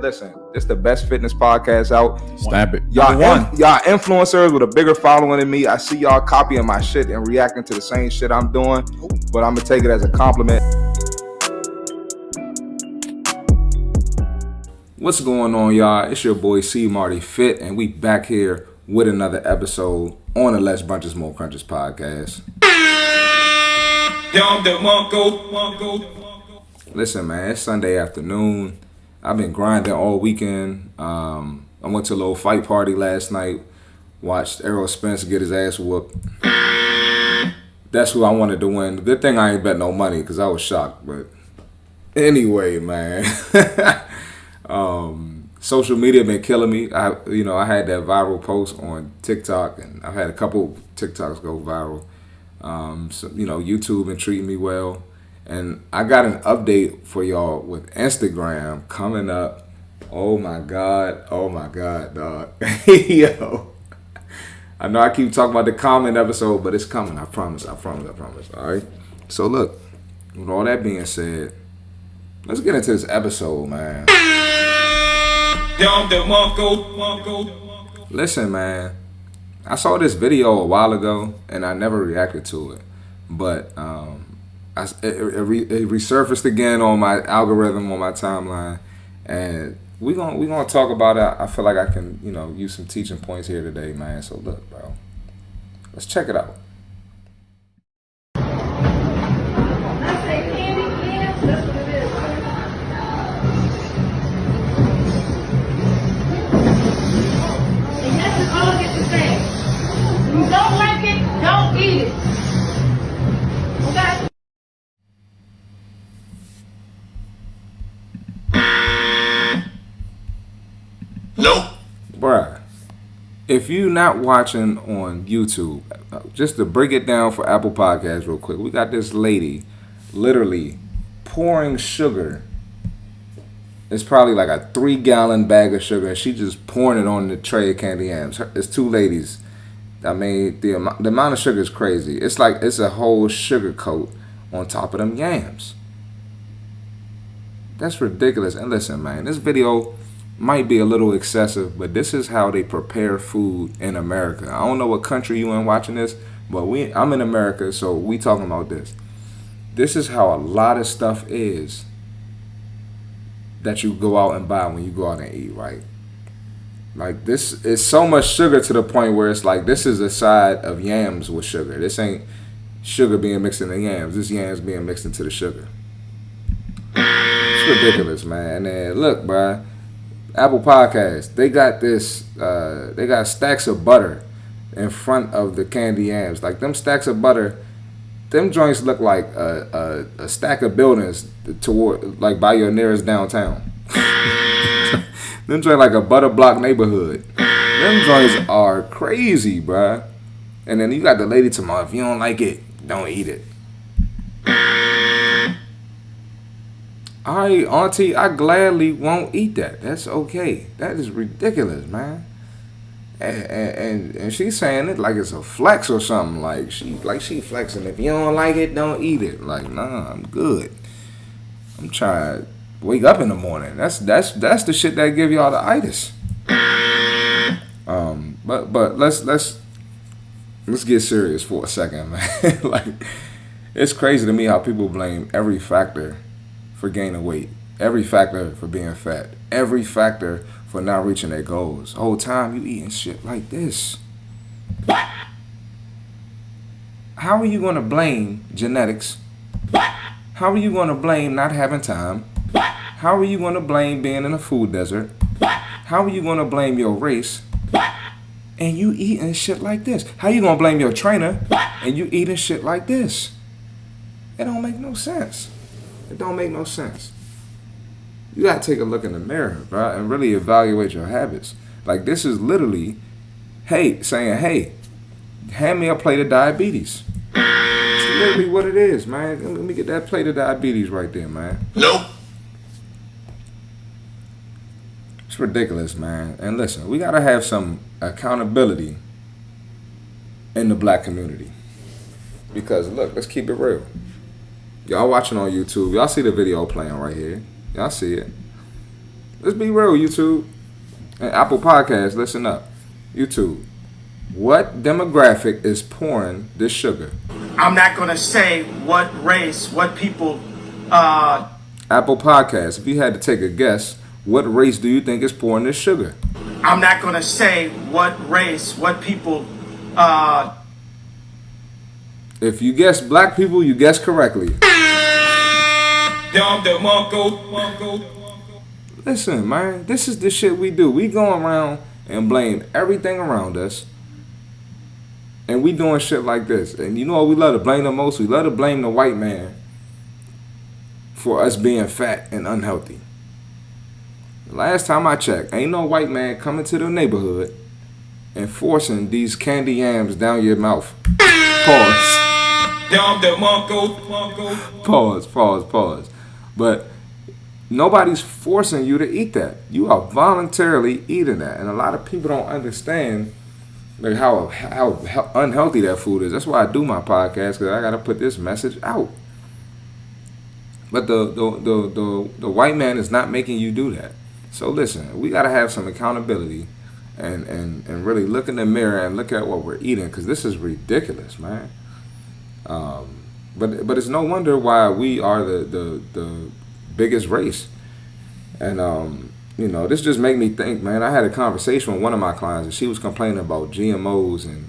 Listen, it's the best fitness podcast out. Stamp it. Y'all influencers with a bigger following than me. I see y'all copying my shit and reacting to the same shit I'm doing, but I'm gonna take it as a compliment. What's going on, y'all? It's your boy CMartyFit, and we back here with another episode on the Less Bunches More Crunches podcast. Listen, man, it's Sunday afternoon. I've been grinding all weekend. I went to a little fight party last night. Watched Errol Spence get his ass whooped. That's who I wanted to win. Good thing I ain't bet no money because I was shocked. But anyway, man. Social media been killing me. I had that viral post on TikTok, and I've had a couple TikToks go viral. YouTube been treating me well. And I got an update for y'all with Instagram coming up. Oh my God, dog. Yo. I know I keep talking about the comment episode, but it's coming. I promise. All right. So look, with all that being said, let's get into this episode, man. Listen, man. I saw this video a while ago, and I never reacted to it. But it resurfaced again on my algorithm, on my timeline, and we gonna talk about it. I feel like I can use some teaching points here today, man. So look, bro, let's check it out. You don't like it, don't eat it. Okay? Nope. Bruh, if you not watching on YouTube, just to break it down for Apple Podcasts real quick, we got this lady literally pouring sugar. It's probably like a 3-gallon bag of sugar, and she just pouring it on the tray of candy yams. It's two ladies. I mean, the amount of sugar is crazy. It's like it's a whole sugar coat on top of them yams. That's ridiculous. And listen, man, this video might be a little excessive, but this is how they prepare food in America. I don't know what country you in watching this, but I'm in America, so we talking about this. This is how a lot of stuff is that you go out and buy when you go out and eat, right? Like, this is so much sugar to the point where it's like, this is a side of yams with sugar. This ain't sugar being mixed into yams. This yams being mixed into the sugar. It's ridiculous, man. And look, bro, Apple Podcasts, they got this, they got stacks of butter in front of the candy yams. Like, them stacks of butter, them joints look like a stack of buildings like by your nearest downtown. Them joints like a butter block neighborhood. Them joints are crazy, bruh. And then you got the lady tomorrow, if you don't like it, don't eat it. Alright, auntie, I gladly won't eat that. That's okay. That is ridiculous, man. And she's saying it like it's a flex or something. Like she flexing. If you don't like it, don't eat it. Like, nah, I'm good. I'm trying to wake up in the morning. That's the shit that give y'all the itis. But let's get serious for a second, man. Like, it's crazy to me how people blame every factor for gaining weight, every factor for being fat, every factor for not reaching their goals. The whole time you eating shit like this. How are you gonna blame genetics? How are you gonna blame not having time? How are you gonna blame being in a food desert? How are you gonna blame your race? And you eating shit like this? How you gonna blame your trainer and you eating shit like this? It don't make no sense. It don't make no sense. You gotta take a look in the mirror, bro, and really evaluate your habits. Like, this is literally, saying, hey, hand me a plate of diabetes. It's literally what it is, man. Let me get that plate of diabetes right there, man. Nope. It's ridiculous, man. And listen, we gotta have some accountability in the black community. Because look, let's keep it real. Y'all watching on YouTube, y'all see the video playing right here. Y'all see it. Let's be real, YouTube. And Apple Podcasts, listen up. YouTube. What demographic is pouring this sugar? I'm not going to say what race, what people. Apple Podcasts, if you had to take a guess, what race do you think is pouring this sugar? I'm not going to say what race, what people. If you guess black people, you guess correctly. Listen, man, this is the shit we do. We go around and blame everything around us. And we doing shit like this. And you know what we love to blame the most? We love to blame the white man for us being fat and unhealthy. The last time I checked, ain't no white man coming to the neighborhood and forcing these candy yams down your mouth. Pause. Pause. But nobody's forcing you to eat that. You are voluntarily eating that. And a lot of people don't understand like how unhealthy that food is. That's why I do my podcast, because I got to put this message out. But the white man is not making you do that. So listen, we got to have some accountability and really look in the mirror and look at what we're eating, because this is ridiculous, man. But it's no wonder why we are the biggest race. And you know, this just made me think, man. I had a conversation with one of my clients, and she was complaining about GMOs and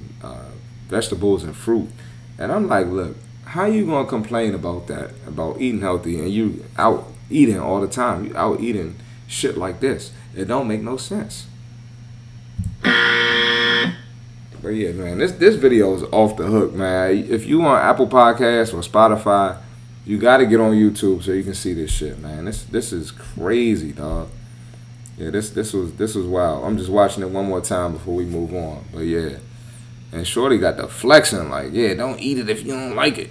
vegetables and fruit. And I'm like, look, how you gonna complain about that, about eating healthy, and you out eating all the time? You out eating shit like this. It don't make no sense. But yeah, man, this video is off the hook, man. If you on Apple Podcasts or Spotify, you got to get on YouTube so you can see this shit, man. This is crazy, dog. Yeah, this was wild. I'm just watching it one more time before we move on. But yeah, and Shorty got the flexing like, yeah, don't eat it if you don't like it.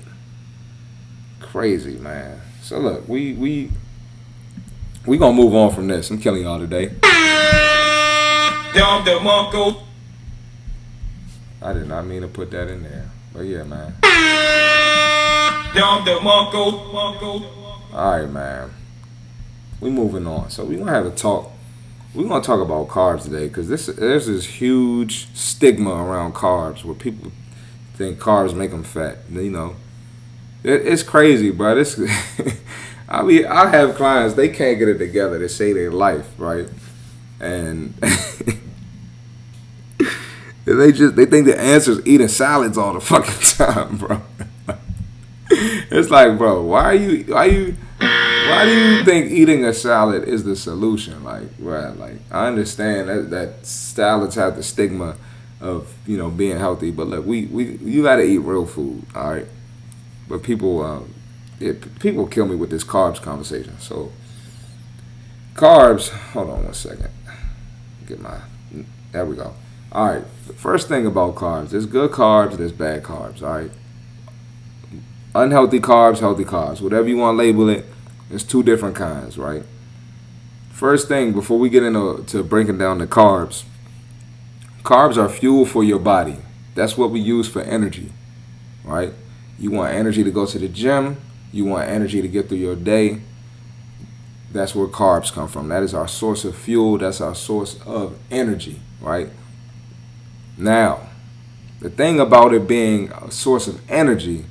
Crazy, man. So look, we gonna move on from this. I'm killing y'all today. I did not mean to put that in there, but yeah, man. All right, man. We moving on. So we gonna have a talk. We're gonna talk about carbs today, because there's this huge stigma around carbs where people think carbs make them fat. You know, it's crazy, bro. I have clients, they can't get it together to say their life, right? And they think the answer is eating salads all the fucking time, bro. It's like, bro, why do you think eating a salad is the solution? Like, right? Like, I understand that salads have the stigma of, you know, being healthy, but look, you gotta eat real food, all right? But people kill me with this carbs conversation. So, carbs. Hold on one second. There we go. All right. The first thing about carbs, there's good carbs, there's bad carbs. All right. Unhealthy carbs, healthy carbs, whatever you want to label it. There's two different kinds, right? First thing, before we get into breaking down the carbs are fuel for your body. That's what we use for energy, right? You want energy to go to the gym. You want energy to get through your day. That's where carbs come from. That is our source of fuel. That's our source of energy, right? Now, the thing about it being a source of energy,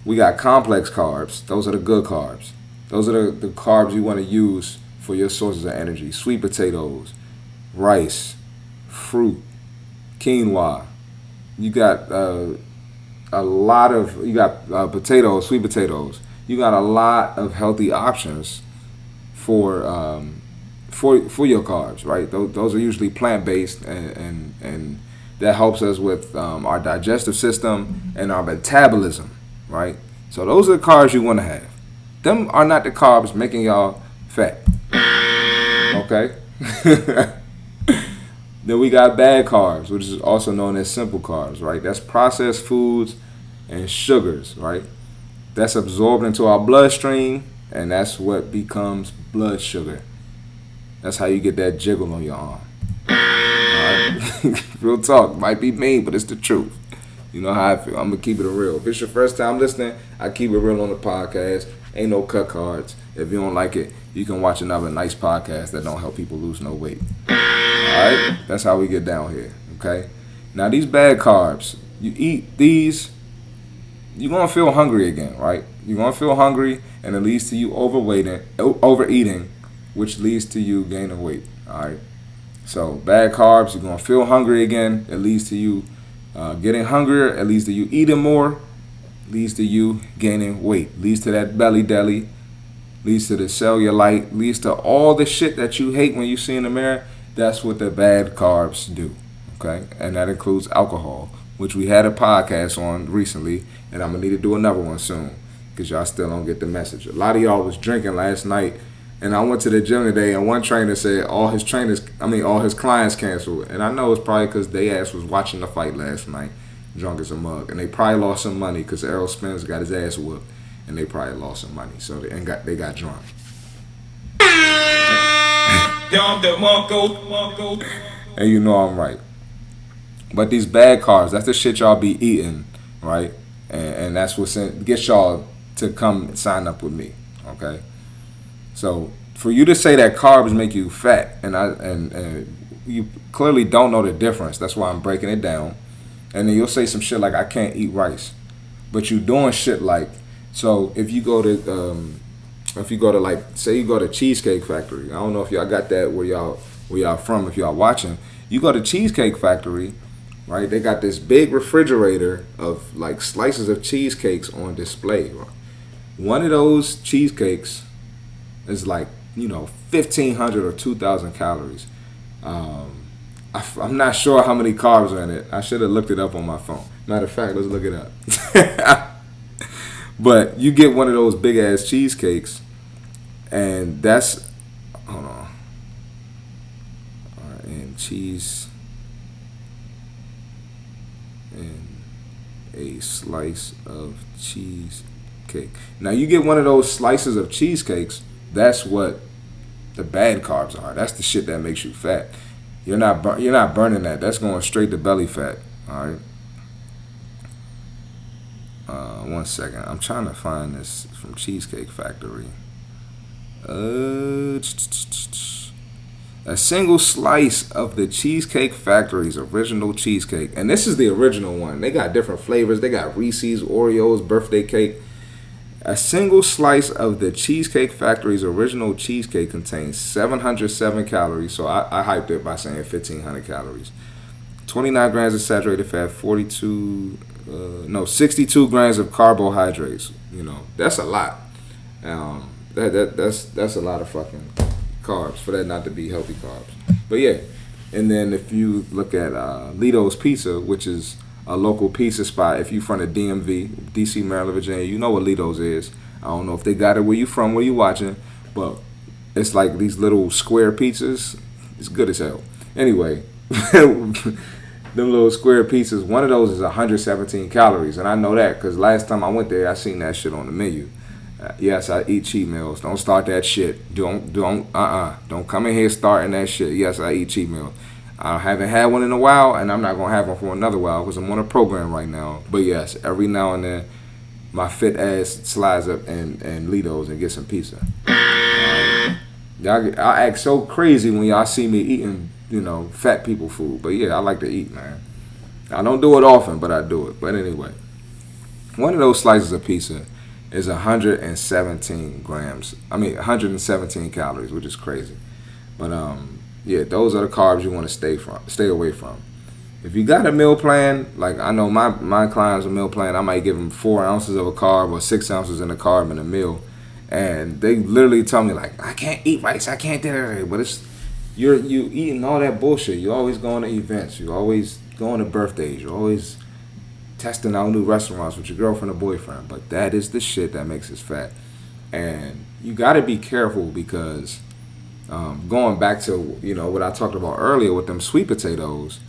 we got complex carbs. Those are the good carbs. Those are the carbs you want to use for your sources of energy. Sweet potatoes, rice, fruit, quinoa. You got potatoes, sweet potatoes. You got a lot of healthy options for your carbs, right? Those are usually plant-based, and that helps us with our digestive system and our metabolism, right? So those are the carbs you want to have. Them are not the carbs making y'all fat, okay? Then we got bad carbs, which is also known as simple carbs, right? That's processed foods and sugars, right? That's absorbed into our bloodstream, and that's what becomes blood sugar. That's how you get that jiggle on your arm. All right? Real talk. Might be mean, but it's the truth. You know how I feel. I'm going to keep it real. If it's your first time listening, I keep it real on the podcast. Ain't no cut cards. If you don't like it, you can watch another nice podcast that don't help people lose no weight. Alright? That's how we get down here. Okay? Now these bad carbs, you eat these, you're going to feel hungry again, right? You're going to feel hungry, and it leads to you overeating, which leads to you gaining weight. Alright? So bad carbs, you're going to feel hungry again. It leads to you getting hungrier. It leads to you eating more. Leads to you gaining weight. Leads to that belly deli. Leads to the cellulite. Leads to all the shit that you hate when you see in the mirror. That's what the bad carbs do. Okay? And that includes alcohol, which we had a podcast on recently, and I'm going to need to do another one soon because y'all still don't get the message. A lot of y'all was drinking last night, and I went to the gym today, and one trainer said all his clients canceled. And I know it's probably because they ass was watching the fight last night, drunk as a mug, and they probably lost some money because Errol Spence got his ass whooped, and they probably lost some money, so they got drunk. And you know I'm right. But these bad carbs, that's the shit y'all be eating, right? And that's what gets y'all to come sign up with me, okay? So for you to say that carbs make you fat, and you clearly don't know the difference. That's why I'm breaking it down. And then you'll say some shit like I can't eat rice, but you doing shit like, so if you go to like, say you go to Cheesecake Factory. I don't know if y'all got that where y'all from. If y'all watching, you go to Cheesecake Factory, right? They got this big refrigerator of like slices of cheesecakes on display. One of those cheesecakes is like, 1,500 or 2,000 calories. I'm not sure how many carbs are in it. I should have looked it up on my phone. Matter of fact, let's look it up. But you get one of those big ass cheesecakes, and that's, hold on. All right, and cheese and a slice of cheesecake. Now you get one of those slices of cheesecakes. That's what the bad carbs are. That's the shit that makes you fat. You're not burning that. That's going straight to belly fat. All right. 1 second. I'm trying to find this from Cheesecake Factory. A single slice of the Cheesecake Factory's original cheesecake, and this is the original one. They got different flavors. They got Reese's, Oreos, birthday cake. A single slice of the Cheesecake Factory's original cheesecake contains 707 calories. So I hyped it by saying 1,500 calories. 29 grams of saturated fat, 62 grams of carbohydrates. That's a lot. That's a lot of fucking carbs for that not to be healthy carbs. But yeah, and then if you look at Lito's Pizza, which is a local pizza spot. If you from the DMV, DC, Maryland, Virginia, you know what Lito's is. I don't know if they got it where you from, where you watching, but it's like these little square pizzas. It's good as hell. Anyway, them little square pizzas, one of those is 117 calories, and I know that because last time I went there, I seen that shit on the menu. Yes, I eat cheat meals. Don't start that shit. Don't come in here starting that shit. Yes, I eat cheat meals. I haven't had one in a while, and I'm not going to have one for another while because I'm on a program right now. But yes, every now and then, my fit ass slides up and Lito's and get some pizza. Y'all, I act so crazy when y'all see me eating, fat people food. But yeah, I like to eat, man. I don't do it often, but I do it. But anyway, one of those slices of pizza is 117 calories, which is crazy. But yeah, those are the carbs you want to stay away from. If you got a meal plan, like I know my clients a meal plan, I might give them 4 ounces of a carb or 6 ounces in a carb in a meal, and they literally tell me like, I can't eat rice, I can't do that. But it's you eating all that bullshit. You always going to events, you always going to birthdays, you always testing out new restaurants with your girlfriend or boyfriend. But that is the shit that makes us fat, and you got to be careful because going back to what I talked about earlier with them sweet potatoes.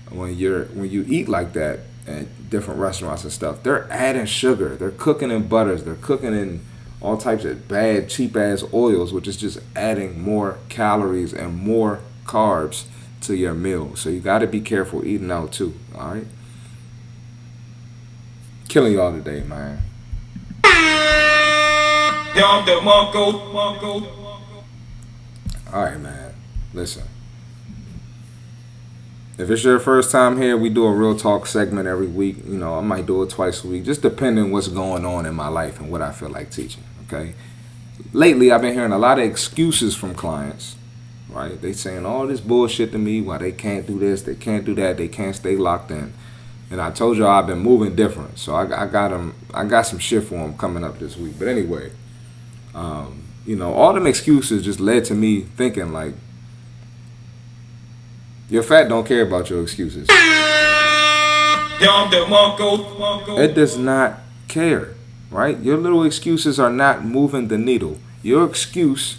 When you eat like that at different restaurants and stuff, they're adding sugar, they're cooking in butters, they're cooking in all types of bad, cheap ass oils, which is just adding more calories and more carbs to your meal. So you got to be careful eating out too. All right, killing y'all today, man. All right, man. Listen. If it's your first time here, we do a real talk segment every week. You know, I might do it twice a week, just depending what's going on in my life and what I feel like teaching, okay? Lately, I've been hearing a lot of excuses from clients, right? They saying all this bullshit to me, why they can't do this, they can't do that, they can't stay locked in. And I told y'all I've been moving different, so I got some shit for them coming up this week. But anyway, you know, all them excuses just led to me thinking like, your fat don't care about your excuses. It does not care, right? Your little excuses are not moving the needle. Your excuse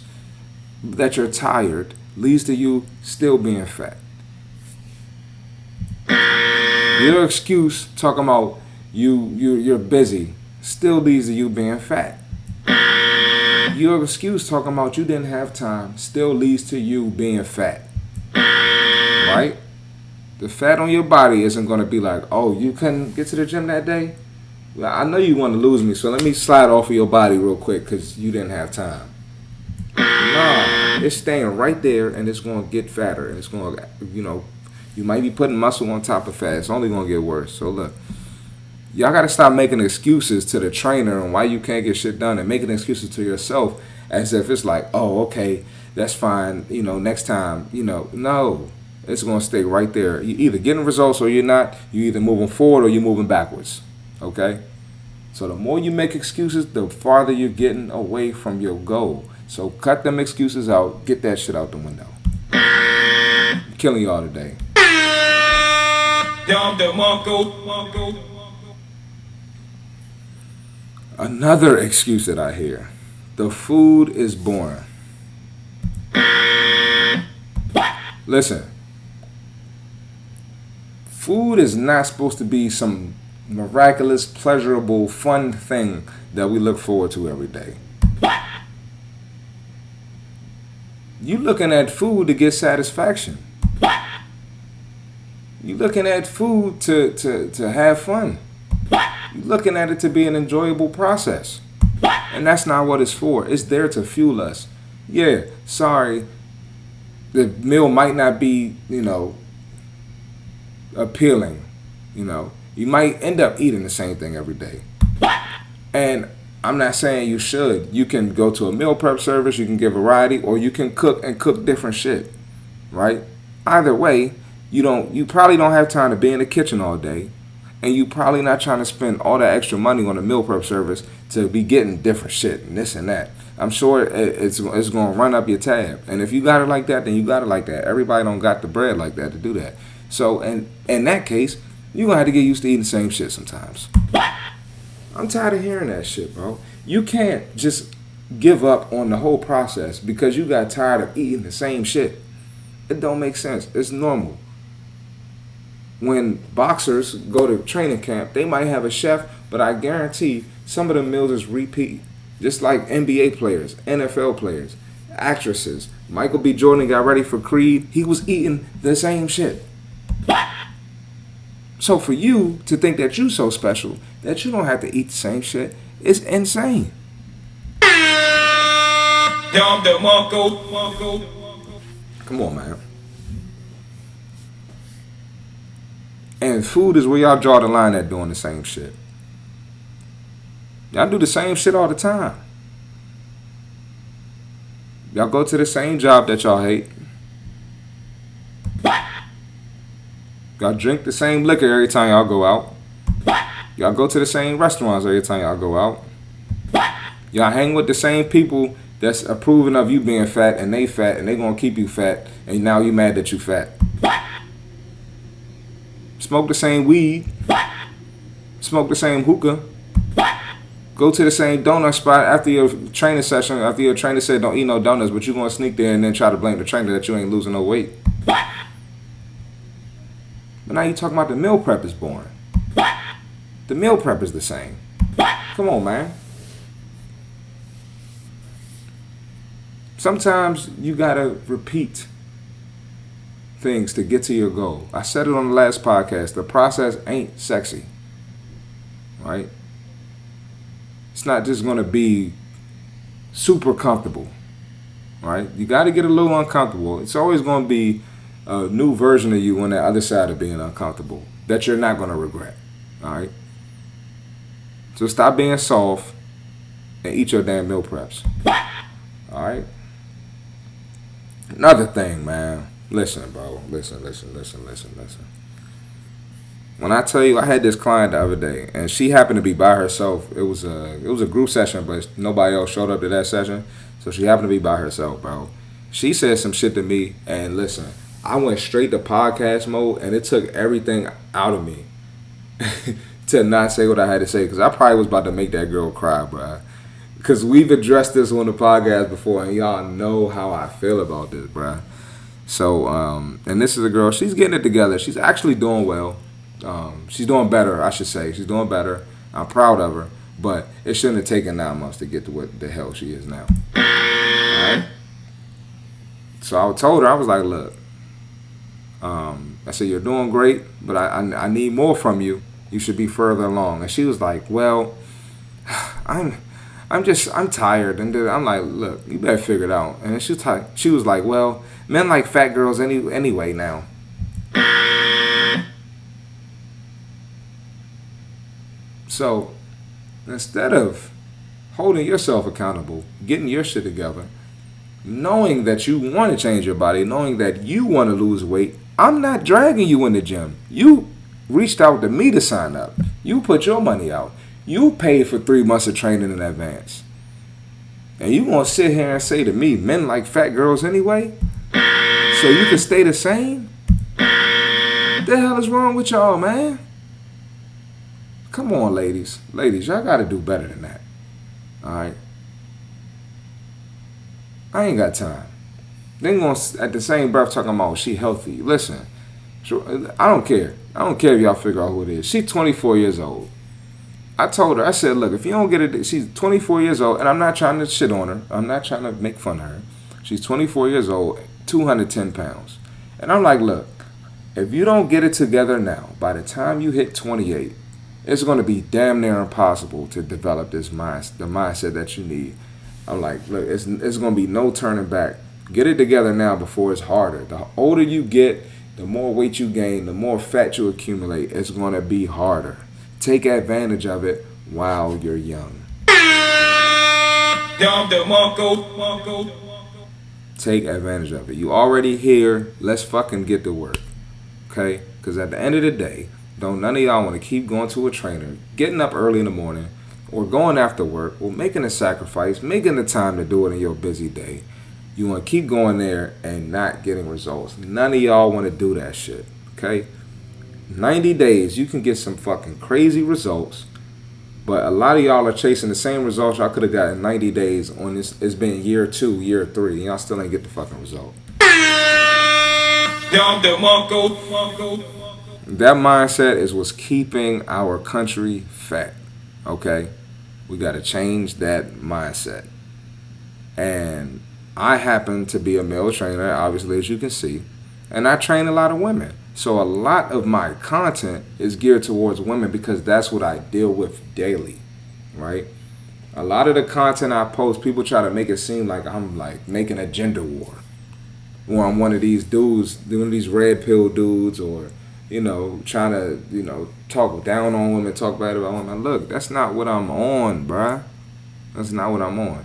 that you're tired leads to you still being fat. Your excuse talking about you're busy still leads to you being fat. Your excuse talking about you didn't have time still leads to you being fat. Right? The fat on your body isn't going to be like, oh, you couldn't get to the gym that day? Well, I know you want to lose me, so let me slide off of your body real quick because you didn't have time. Nah, it's staying right there and it's going to get fatter. And it's going to, you know, you might be putting muscle on top of fat. It's only going to get worse. So look, y'all got to stop making excuses to the trainer on why you can't get shit done and making excuses to yourself as if it's like, oh, okay, that's fine. You know, next time, you know, no. It's going to stay right there. You're either getting results or you're not. You're either moving forward or you're moving backwards. Okay? So the more you make excuses, the farther you're getting away from your goal. So cut them excuses out. Get that shit out the window. I'm killing y'all today. Another excuse that I hear. The food is boring. Listen. Food is not supposed to be some miraculous, pleasurable, fun thing that we look forward to every day. You looking at food to get satisfaction. You looking at food to have fun. You looking at it to be an enjoyable process. And that's not what it's for. It's there to fuel us. Yeah, sorry. The meal might not be, you know, appealing. You know, you might end up eating the same thing every day. And I'm not saying you should. You can go to a meal prep service, you can get variety, or you can cook and cook different shit. Right? Either way, you probably don't have time to be in the kitchen all day. And you probably not trying to spend all that extra money on a meal prep service to be getting different shit and this and that. I'm sure it's going to run up your tab. And if you got it like that, then you got it like that. Everybody don't got the bread like that to do that. So in that case, you're going to have to get used to eating the same shit sometimes. I'm tired of hearing that shit, bro. You can't just give up on the whole process because you got tired of eating the same shit. It don't make sense. It's normal. When boxers go to training camp, they might have a chef, but I guarantee some of the meals is repeat. Just like NBA players, NFL players, actresses. Michael B. Jordan got ready for Creed. He was eating the same shit. So for you to think that you so special that you don't have to eat the same shit is insane. Come on, man. And food is where y'all draw the line at doing the same shit. Y'all do the same shit all the time. Y'all go to the same job that y'all hate. Y'all drink the same liquor every time y'all go out. Y'all go to the same restaurants every time y'all go out. Y'all hang with the same people that's approving of you being fat and they gonna keep you fat and now you mad that you fat. Smoke the same weed. Smoke the same hookah. Go to the same donut spot after your training session, after your trainer said don't eat no donuts, but you're gonna sneak there and then try to blame the trainer that you ain't losing no weight. But now you talking about the meal prep is boring. The meal prep is the same. Come on, man. Sometimes you gotta repeat things to get to your goal. I said it on the last podcast. The process ain't sexy. Right? It's not just gonna be super comfortable. Right? You got to get a little uncomfortable. It's always going to be a new version of you on the other side of being uncomfortable that you're not going to regret. All right? So stop being soft and eat your damn meal preps. All right? Another thing, man. Listen, bro. Listen. When I tell you, I had this client the other day, and she happened to be by herself. It was a group session, but nobody else showed up to that session, so she happened to be by herself, bro. She said some shit to me, and listen, I went straight to podcast mode, and it took everything out of me to not say what I had to say, because I probably was about to make that girl cry, bro. Because we've addressed this on the podcast before, and y'all know how I feel about this, bro. So, and this is a girl, she's getting it together. She's actually doing well. She's doing better, I should say. She's doing better. I'm proud of her. But it shouldn't have taken 9 months to get to what the hell she is now. Alright? So I told her, I was like, look, I said, you're doing great, but I need more from you. You should be further along. And she was like, well, I'm tired. And I'm like, look, you better figure it out. And she was like, well, men like fat girls anyway now. So instead of holding yourself accountable, getting your shit together, knowing that you want to change your body, knowing that you want to lose weight, I'm not dragging you in the gym. You reached out to me to sign up. You put your money out. You paid for 3 months of training in advance. And you gonna sit here and say to me, men like fat girls anyway? So you can stay the same? What the hell is wrong with y'all, man? Come on, ladies. Ladies, y'all gotta do better than that. Alright? I ain't got time. Then gonna at the same breath talking about she healthy. Listen, I don't care. I don't care if y'all figure out who it is. She's 24 years old. I told her, I said, look, if you don't get it, she's 24 years old, and I'm not trying to shit on her. I'm not trying to make fun of her. She's 24 years old, 210 pounds. And I'm like, look, if you don't get it together now, by the time you hit 28, it's going to be damn near impossible to develop this the mindset that you need. I'm like, look, it's going to be no turning back. Get it together now before it's harder. The older you get, the more weight you gain, the more fat you accumulate. It's going to be harder. Take advantage of it while you're young. Take advantage of it. You already here. Let's fucking get to work. Okay? Because at the end of the day, don't none of y'all want to keep going to a trainer, getting up early in the morning, or going after work, or making a sacrifice, making the time to do it in your busy day. You want to keep going there and not getting results. None of y'all want to do that shit. Okay? 90 days, you can get some fucking crazy results, but a lot of y'all are chasing the same results y'all could have got in 90 days on this. It's been year 2, year 3, and y'all still ain't get the fucking result. That mindset is what's keeping our country fat. Okay? We got to change that mindset. And I happen to be a male trainer, obviously, as you can see, and I train a lot of women. So a lot of my content is geared towards women because that's what I deal with daily, right? A lot of the content I post, people try to make it seem like I'm like making a gender war, or I'm one of these dudes, one of these red pill dudes, or trying to talk down on women, talk bad about women. Look, that's not what I'm on, bruh. That's not what I'm on.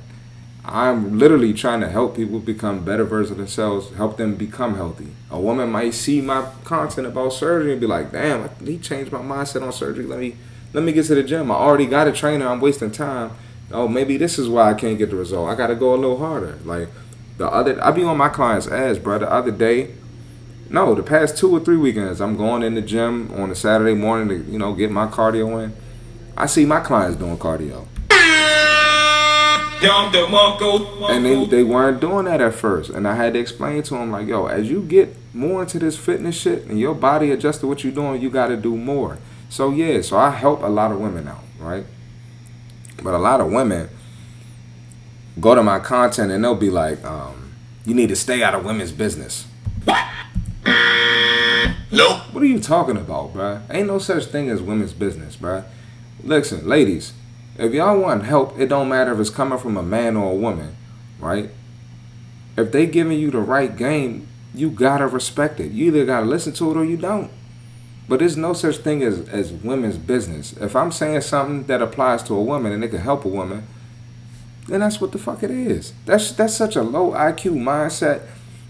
I'm literally trying to help people become better versions of themselves, help them become healthy. A woman might see my content about surgery and be like, damn, he changed my mindset on surgery. Let me get to the gym. I already got a trainer. I'm wasting time. Oh, maybe this is why I can't get the result. I got to go a little harder. Like I be on my client's ass, bro. The past 2 or 3 weekends, I'm going in the gym on a Saturday morning to, get my cardio in. I see my clients doing cardio. And they weren't doing that at first. And I had to explain to them, like, yo, as you get more into this fitness shit and your body adjusts to what you're doing, you got to do more. So I help a lot of women out, right? But a lot of women go to my content and they'll be like, you need to stay out of women's business. Nope. What are you talking about, bruh? Ain't no such thing as women's business, bruh. Listen, ladies, If y'all want help, it don't matter if it's coming from a man or a woman, right? If they giving you the right game, you gotta respect it. You either gotta listen to it or you don't. But there's no such thing as women's business. If I'm saying something that applies to a woman and it can help a woman, then that's what the fuck it is. That's such a low IQ mindset,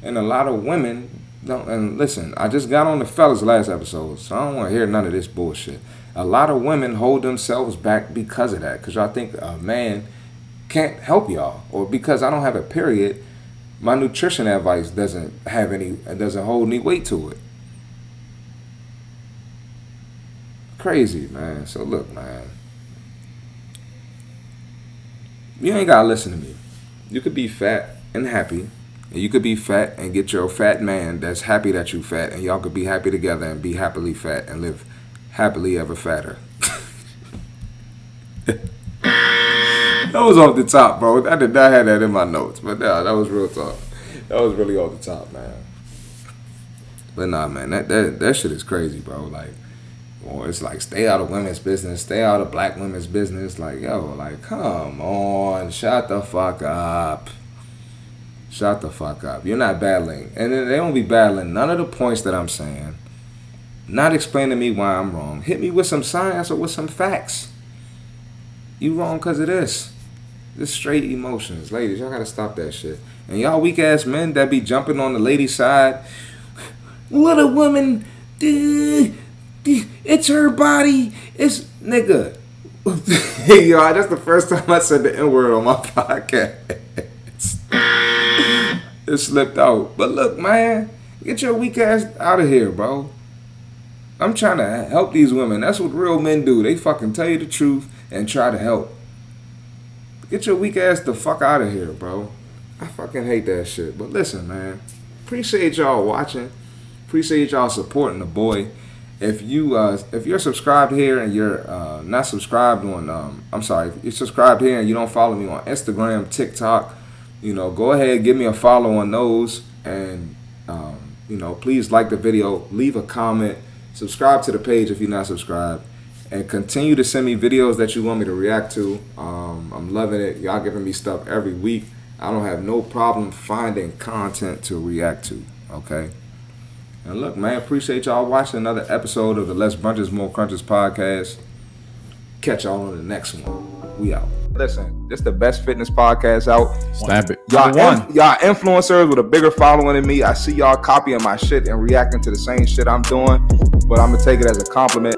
and a lot of women don't. And listen, I just got on the fellas last episode, so I don't want to hear none of this bullshit. A lot of women hold themselves back because of that, because y'all think a man can't help y'all, or because I don't have a period, my nutrition advice doesn't hold any weight to it. Crazy, man. So look, man, you ain't gotta listen to me. You could be fat and happy, and you could be fat and get your fat man that's happy that you fat, and y'all could be happy together and be happily fat and live happily ever fatter. That was off the top, bro. I did not have that in my notes, but nah, that was real talk. That was really off the top, man. But nah, man, that shit is crazy, bro. Like, or it's like, stay out of women's business, stay out of black women's business. Like, yo, like, come on, shut the fuck up. Shut the fuck up. You're not battling. And they don't be battling none of the points that I'm saying. Not explaining to me why I'm wrong. Hit me with some science or with some facts. You wrong because of this. This straight emotions. Ladies, y'all gotta stop that shit. And y'all weak ass men that be jumping on the lady side. What a woman do. It's her body. It's nigga. Hey, y'all, that's the first time I said the N-word on my podcast. It slipped out. But look, man, get your weak ass out of here, bro. I'm trying to help these women. That's what real men do. They fucking tell you the truth and try to help. Get your weak ass the fuck out of here, bro. I fucking hate that shit. But listen, man, appreciate y'all watching. Appreciate y'all supporting the boy. If you're subscribed here and you're not subscribed on, if you're subscribed here and you don't follow me on Instagram, TikTok, go ahead, give me a follow on those, and please like the video, leave a comment, subscribe to the page if you're not subscribed, and continue to send me videos that you want me to react to. I'm loving it. Y'all giving me stuff every week. I don't have no problem finding content to react to. Okay. And look, man, appreciate y'all watching another episode of the Less Brunches, More Crunches podcast. Catch y'all on the next one. We out. Listen, this is the best fitness podcast out. Stamp it. Y'all influencers with a bigger following than me. I see y'all copying my shit and reacting to the same shit I'm doing, but I'm going to take it as a compliment.